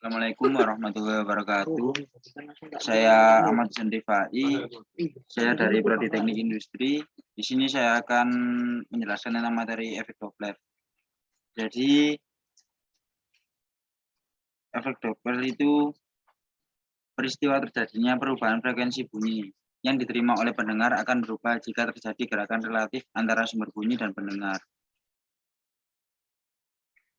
Assalamualaikum warahmatullahi wabarakatuh. Saya Ahmad Sendifai. Saya dari Prodi Teknik Industri. Di sini saya akan menjelaskan tentang materi efek Doppler. Jadi, efek Doppler itu peristiwa terjadinya perubahan frekuensi bunyi yang diterima oleh pendengar akan berubah jika terjadi gerakan relatif antara sumber bunyi dan pendengar.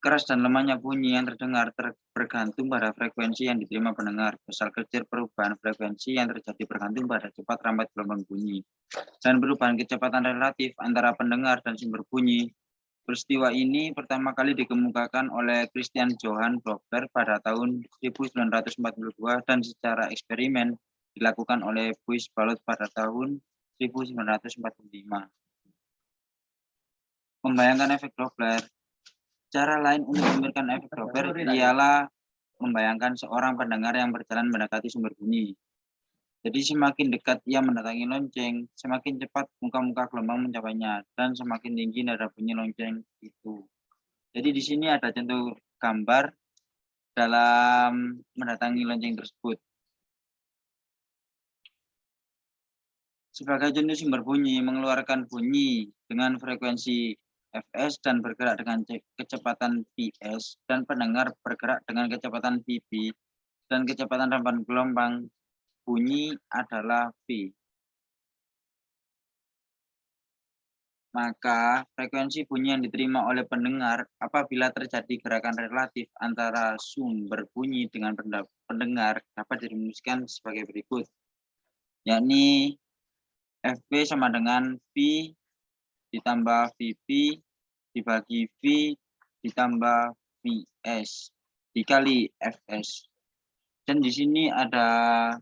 Keras dan lemahnya bunyi yang terdengar bergantung pada frekuensi yang diterima pendengar. Besar kecil perubahan frekuensi yang terjadi bergantung pada cepat rambat gelombang bunyi. Dan perubahan kecepatan relatif antara pendengar dan sumber bunyi. Peristiwa ini pertama kali dikemukakan oleh Christian Johann Doppler pada tahun 1942 dan secara eksperimen dilakukan oleh Buys Ballot pada tahun 1945. Membayangkan efek Doppler. Cara lain untuk memberikan efek Doppler ialah membayangkan seorang pendengar yang berjalan mendekati sumber bunyi. Jadi semakin dekat ia mendatangi lonceng, semakin cepat muka-muka gelombang mencapainya, dan semakin tinggi nada bunyi lonceng itu. Jadi di sini ada contoh gambar dalam mendatangi lonceng tersebut. Sebagai contoh sumber bunyi, mengeluarkan bunyi dengan frekuensi Fs dan bergerak dengan kecepatan Ps, dan pendengar bergerak dengan kecepatan Vp, dan kecepatan rampan gelombang bunyi adalah V. Maka frekuensi bunyi yang diterima oleh pendengar apabila terjadi gerakan relatif antara sumber bunyi dengan pendengar dapat dirumuskan sebagai berikut, yakni Fp sama dengan V ditambah Vp dibagi V ditambah Vs dikali Fs. Dan di sini ada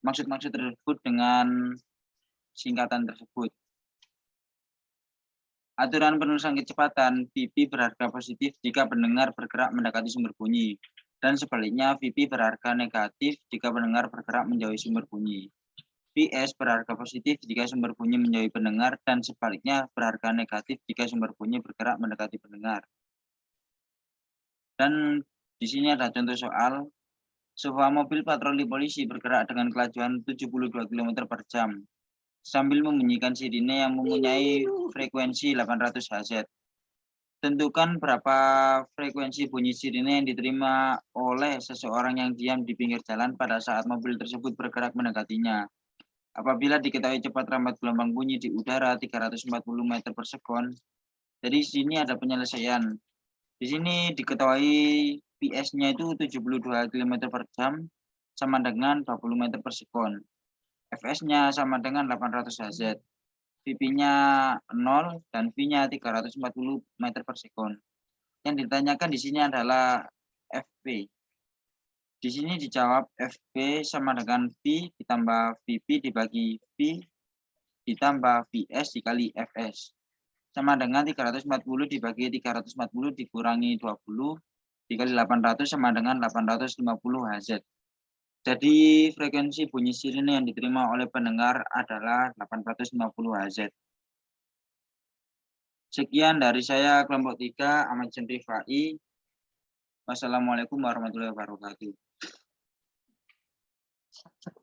maksud-maksud tersebut dengan singkatan tersebut. Aturan penulisan kecepatan, Vp berharga positif jika pendengar bergerak mendekati sumber bunyi, dan sebaliknya Vp berharga negatif jika pendengar bergerak menjauhi sumber bunyi. Vs berharga positif jika sumber bunyi menjauhi pendengar, dan sebaliknya berharga negatif jika sumber bunyi bergerak mendekati pendengar. Dan di sini ada contoh soal, sebuah mobil patroli polisi bergerak dengan kelajuan 72 km per jam sambil membunyikan sirine yang mempunyai frekuensi 800 Hz. Tentukan berapa frekuensi bunyi sirine yang diterima oleh seseorang yang diam di pinggir jalan pada saat mobil tersebut bergerak mendekatinya. Apabila diketahui cepat rambat gelombang bunyi di udara 340 meter per sekon. Jadi di sini ada penyelesaian. Di sini diketahui PS-nya itu 72 km per jam sama dengan 20 meter per sekon. Fs-nya sama dengan 800 Hz. Vp-nya 0 dan V-nya 340 meter per sekon. Yang ditanyakan di sini adalah Fp. Di sini dijawab Fp sama dengan V ditambah Vp dibagi V ditambah Vs dikali Fs. Sama dengan 340 dibagi 340 dikurangi 20 dikali 800 sama dengan 850 Hz. Jadi frekuensi bunyi sirine yang diterima oleh pendengar adalah 850 Hz. Sekian dari saya kelompok 3 Ahmad Sendifai. Wassalamualaikum warahmatullahi wabarakatuh.